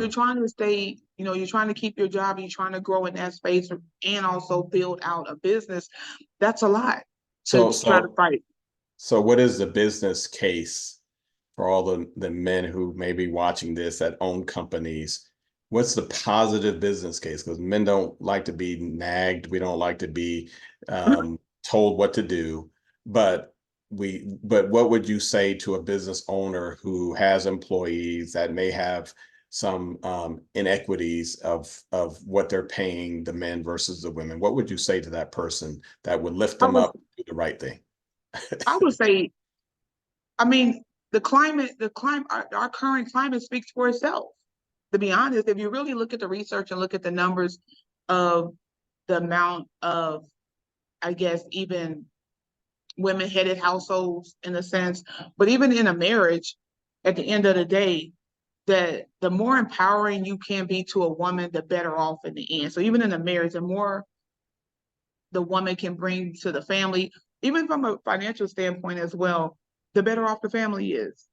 you're trying to stay, you're trying to keep your job, you're trying to grow in that space and also build out a business. That's a lot to So, try to so, fight. so what is the business case for all the men who may be watching this that own companies? What's the positive business case? Because men don't like to be nagged. We don't like to be told what to do. But but what would you say to a business owner who has employees that may have some inequities of what they're paying the men versus the women? What would you say to that person that would lift I them was up to do the right thing? I would say, I mean, our current climate speaks for itself. To be honest, if you really look at the research and look at the numbers of the amount of, I guess, even women-headed households in a sense, but even in a marriage, at the end of the day, that the more empowering you can be to a woman, the better off in the end. So even in a marriage, the more the woman can bring to the family, even from a financial standpoint as well, the better off the family is.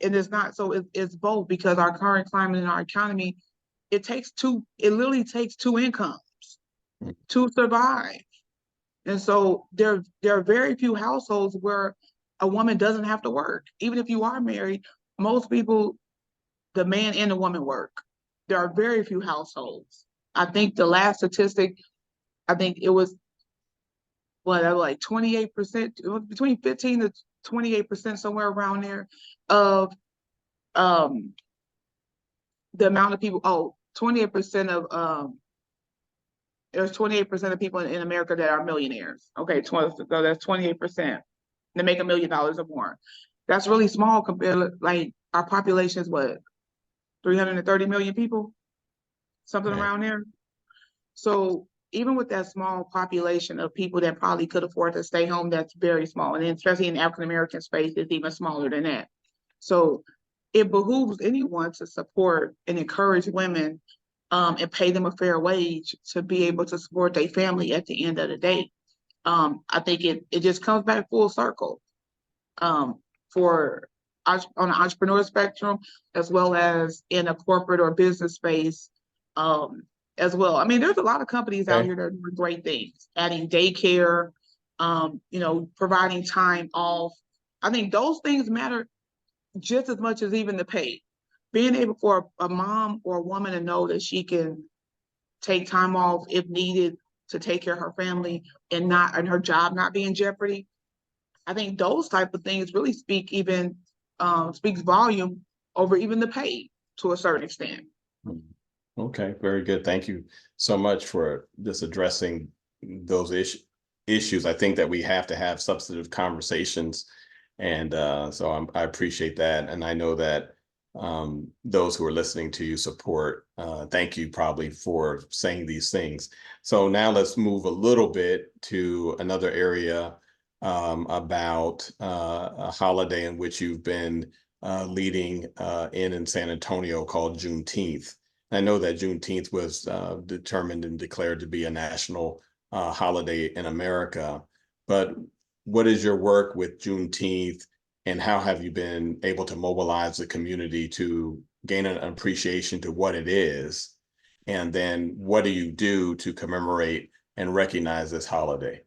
And it's not so it's both because our current climate in our economy, it literally takes two incomes to survive. And so there are very few households where a woman doesn't have to work. Even if you are married, most people, the man and the woman work. There are very few households. I think the last statistic, I think it was like 28%, between 15 to 28%, somewhere around there, of um the amount of people. Oh, 28% of there's 28% of people in America that are millionaires. Okay, so that's 28%. They make $1 million or more. That's really small compared to, like, our population is what, 330 million people, something Yeah. around there. So even with that small population of people that probably could afford to stay home, that's very small. And especially in the African American space, it's even smaller than that. So it behooves anyone to support and encourage women, and pay them a fair wage to be able to support their family at the end of the day. I think it just comes back full circle, for on an entrepreneur spectrum, as well as in a corporate or business space, um, as well. I mean, there's a lot of companies out Okay. here that are doing great things, adding daycare, providing time off. I think those things matter just as much as even the pay. Being able for a mom or a woman to know that she can take time off if needed to take care of her family and her job not be in jeopardy. I think those type of things really speaks volume over even the pay to a certain extent. Okay, very good. Thank you so much for just addressing those issues. I think that we have to have substantive conversations, and so I appreciate that. And I know that those who are listening to you support. Thank you probably for saying these things. So now let's move a little bit to another area about a holiday in which you've been leading in San Antonio called Juneteenth. I know that Juneteenth was determined and declared to be a national holiday in America, but what is your work with Juneteenth, and how have you been able to mobilize the community to gain an appreciation to what it is? And then what do you do to commemorate and recognize this holiday?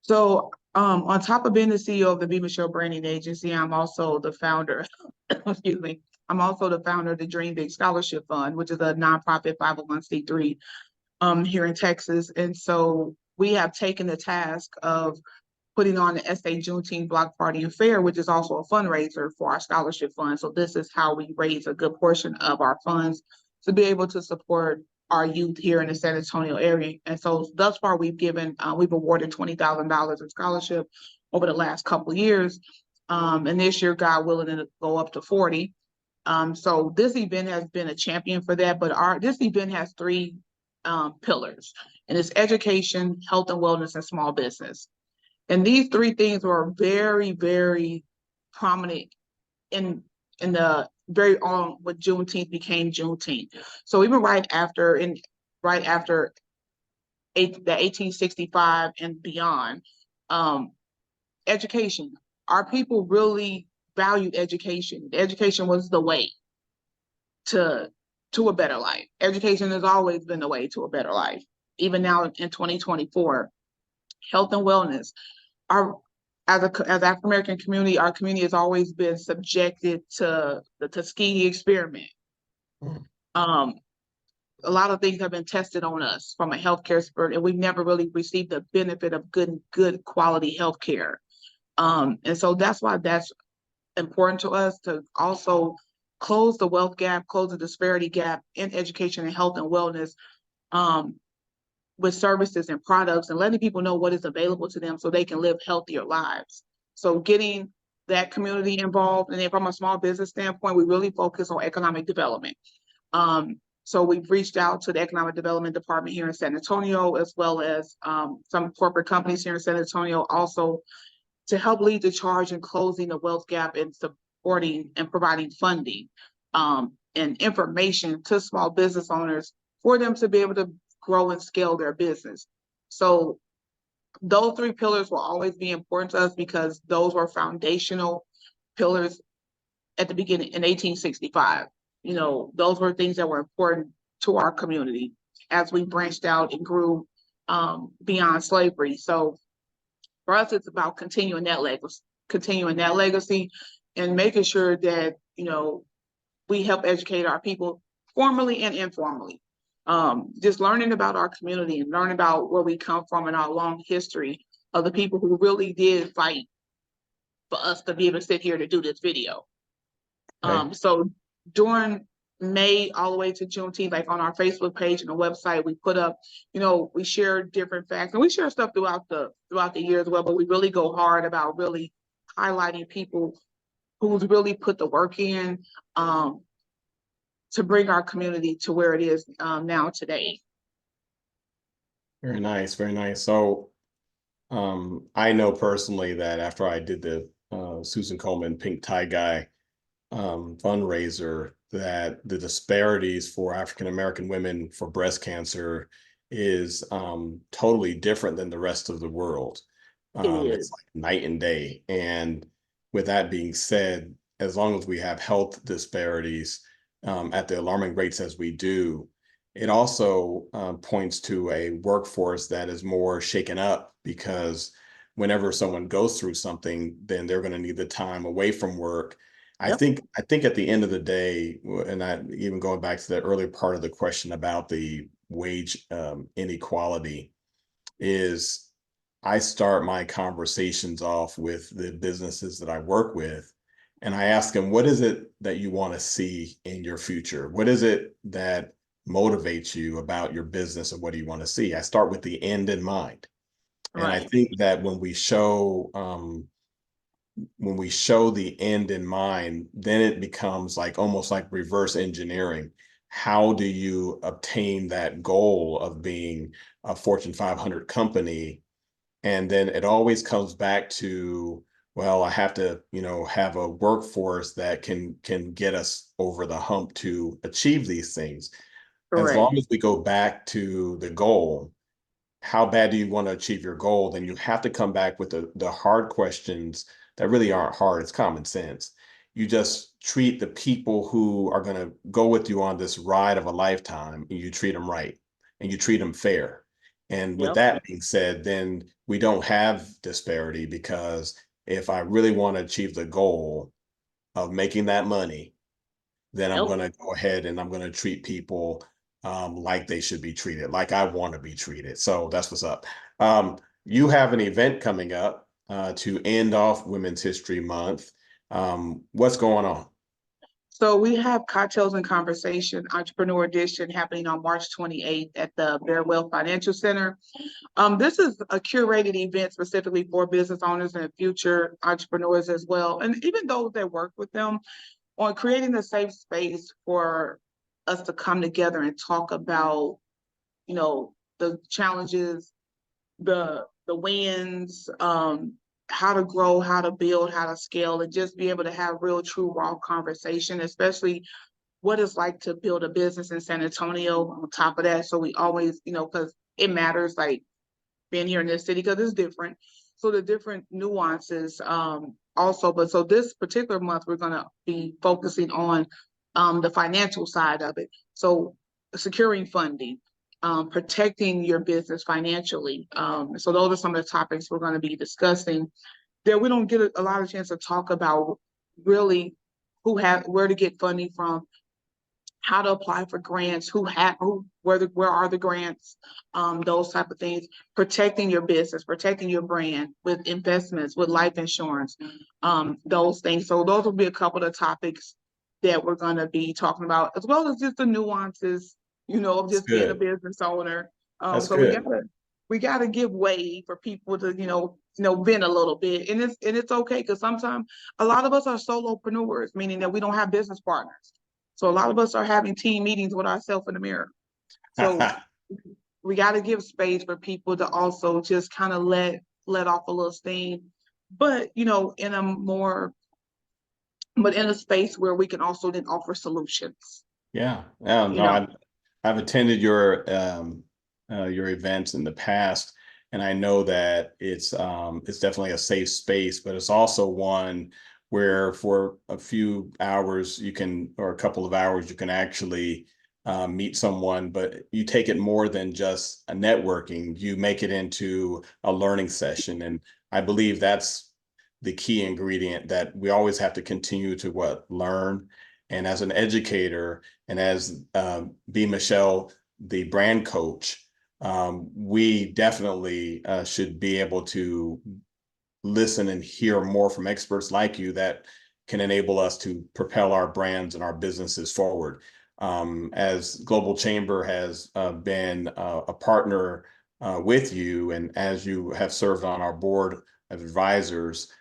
So, on top of being the CEO of the Michele Branding Agency, I'm also the founder, excuse me, I'm also the founder of the Dream Big Scholarship Fund, which is a nonprofit 501(c)(3) here in Texas. And so we have taken the task of putting on the SA Juneteenth Block Party and Fair, which is also a fundraiser for our scholarship fund. So this is how we raise a good portion of our funds to be able to support our youth here in the San Antonio area. And so thus far, we've awarded $20,000 in scholarship over the last couple of years. And this year, God willing, it'll go up to 40. So this event has been a champion for that, but this event has three pillars, and it's education, health and wellness, and small business. And these three things were very, very prominent in the very on when Juneteenth became Juneteenth. So even right after the 1865 and beyond, education. Our people really valued education. Education was the way to to a better life. Education has always been the way to a better life. Even now in 2024, health and wellness. Our as African American community, our community has always been subjected to the Tuskegee experiment. Um, a lot of things have been tested on us from a healthcare expert, and we've never really received the benefit of good quality healthcare. And so that's why that's important to us, to also close the wealth gap, close the disparity gap in education and health and wellness, with services and products, and letting people know what is available to them so they can live healthier lives. So getting that community involved. And then from a small business standpoint, we really focus on economic development. So we've reached out to the economic development department here in San Antonio, as well as some corporate companies here in San Antonio, also to help lead the charge in closing the wealth gap and supporting and providing funding and information to small business owners for them to be able to grow and scale their business. So those three pillars will always be important to us, because those were foundational pillars at the beginning in 1865. You know, those were things that were important to our community as we branched out and grew beyond slavery. So for us, it's about continuing that legacy and making sure that, you know, we help educate our people formally and informally. Just learning about our community and learning about where we come from and our long history of the people who really did fight for us to be able to sit here to do this video. Okay. So during May all the way to Juneteenth, like on our Facebook page and the website, we put up, you know, we share different facts, and we share stuff throughout the year as well, but we really go hard about really highlighting people who's really put the work in to bring our community to where it is now today. Very nice, very nice. So I know personally that after I did the Susan Coleman Pink Tie Guy fundraiser, that the disparities for African American women for breast cancer is totally different than the rest of the world. It It's is. like night and day. And with that being said, as long as we have health disparities at the alarming rates as we do, it also points to a workforce that is more shaken up, because whenever someone goes through something, then they're going to need the time away from work. Yep. I think at the end of the day, and I even going back to the earlier part of the question about the wage inequality, is I start my conversations off with the businesses that I work with, and I ask them, what is it that you want to see in your future? What is it that motivates you about your business, and what do you want to see? I start with the end in mind. And I Right. think that when we show the end in mind, then it becomes like almost like reverse engineering. How do you obtain that goal of being a Fortune 500 company? And then it always comes back to, well, I have to, you know, have a workforce that can get us over the hump to achieve these things. As Correct. long as we go back to the goal, how bad do you want to achieve your goal? Then you have to come back with the hard questions that really aren't hard. It's common sense. You just treat the people who are going to go with you on this ride of a lifetime, and you treat them right, and you treat them fair. And with Yep. that being said, then we don't have disparity, because if I really want to achieve the goal of making that money, then I'm Yep. going to go ahead and I'm going to treat people like they should be treated, like I want to be treated. So that's what's up. You have an event coming up to end off Women's History Month. What's going on? So we have Cocktails and Conversation Entrepreneur Edition happening on March 28th at the Bear Wealth Financial Center. This is a curated event specifically for business owners and future entrepreneurs as well, and even those that work with them, on creating a safe space for us to come together and talk about, you know, the challenges, the wins, how to grow, how to build, how to scale, and just be able to have real, true, raw conversation, especially what it's like to build a business in San Antonio on top of that. So we always, you know, because it matters, like being here in this city, because it's different. So the different nuances also, but so this particular month, we're going to be focusing on the financial side of it. So securing funding, protecting your business financially. So those are some of the topics we're going to be discussing that we don't get a lot of chance to talk about really where to get funding from, how to apply for grants, where are the grants, those type of things, protecting your business, protecting your brand with investments, with life insurance, those things. So those will be a couple of topics that we're going to be talking about, as well as just the nuances, of That's just being a good. business owner. That's So good. we gotta give way for people to, vent a little bit. And it's okay, because sometimes a lot of us are solopreneurs, meaning that we don't have business partners. So a lot of us are having team meetings with ourselves in the mirror. So we got to give space for people to also just kind of let off a little steam, but in a space where we can also then offer solutions. Yeah. You No, know, I've attended your events in the past, and I know that it's definitely a safe space, but it's also one where for a few hours or a couple of hours you can actually meet someone, but you take it more than just a networking. You make it into a learning session, and I believe that's the key ingredient, that we always have to continue to learn. And as an educator, and as B. Michele, the brand coach, we definitely should be able to listen and hear more from experts like you that can enable us to propel our brands and our businesses forward. As Global Chamber has been a partner with you, and as you have served on our board of advisors,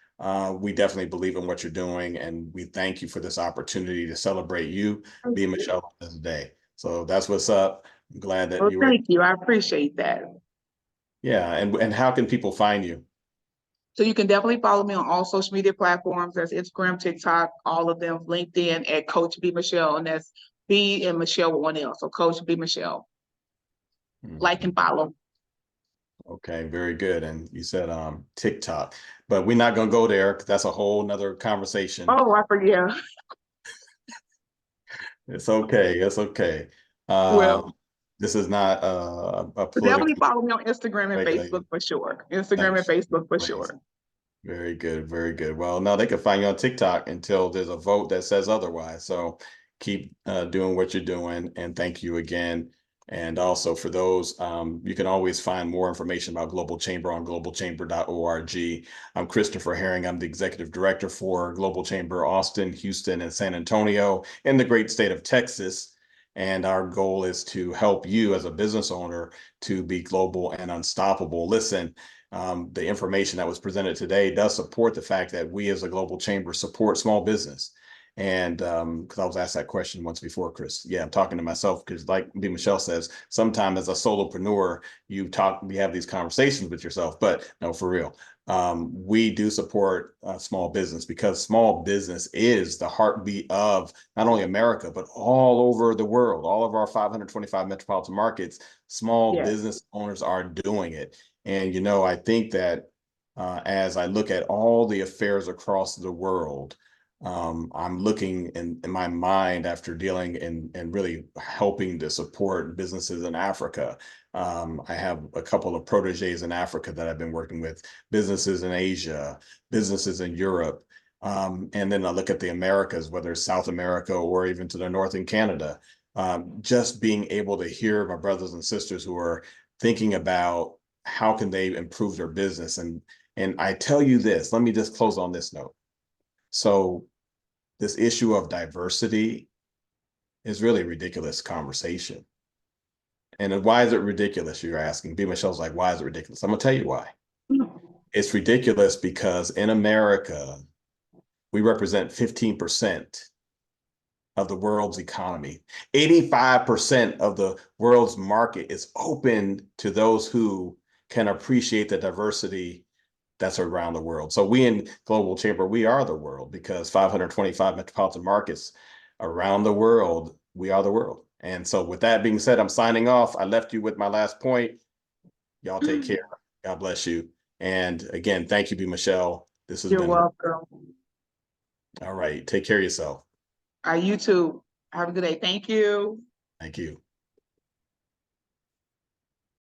we definitely believe in what you're doing, and we thank you for this opportunity to celebrate you, being Michele, this day. So that's what's up. I'm glad that well, you were. thank you. I appreciate that. Yeah, and how can people find you? So you can definitely follow me on all social media platforms. That's Instagram, TikTok, all of them, LinkedIn at Coach B Michele, and that's B and Michele with one L. So Coach B Michele. Like and follow. Okay, very good. And you said TikTok, but we're not gonna go there because that's a whole nother conversation. Oh, I forget. It's okay. It's okay. Well, This is not a definitely politically follow me on Instagram and Facebook regulated. for sure. Instagram and Thanks. Facebook for Thanks. sure. Very good, very good. Well, no, they can find you on TikTok until there's a vote that says otherwise. So keep doing what you're doing, and thank you again. And also for those, you can always find more information about Global Chamber on globalchamber.org. I'm Christopher Herring. I'm the executive director for Global Chamber Austin, Houston, and San Antonio in the great state of Texas. And our goal is to help you as a business owner to be global and unstoppable. Listen, the information that was presented today does support the fact that we as a global chamber support small business. And because I was asked that question once before, Chris. Yeah, I'm talking to myself because, like B. Michele says, sometimes as a solopreneur, you have these conversations with yourself. But no, for real, we do support small business, because small business is the heartbeat of not only America, but all over the world. All of our 525 metropolitan markets, small Yes. business owners are doing it. And, I think that as I look at all the affairs across the world, I'm looking in my mind after dealing and really helping to support businesses in Africa. I have a couple of proteges in Africa that I've been working with, businesses in Asia, businesses in Europe. And then I look at the Americas, whether it's South America or even to the north in Canada. Just being able to hear my brothers and sisters who are thinking about how can they improve their business. And I tell you this, let me just close on this note. So this issue of diversity is really a ridiculous conversation. And why is it ridiculous, you're asking? B. Michelle's like, why is it ridiculous? I'm gonna tell you why. It's ridiculous because in America, we represent 15% of the world's economy. 85% of the world's market is open to those who can appreciate the diversity that's around the world. So we in Global Chamber, we are the world, because 525 metropolitan markets around the world, we are the world. And so with that being said, I'm signing off. I left you with my last point. Y'all take care. God bless you. And again, thank you, B. Michele. This has You're been welcome. all right. Take care of yourself. You too. Have a good day. Thank you. Thank you.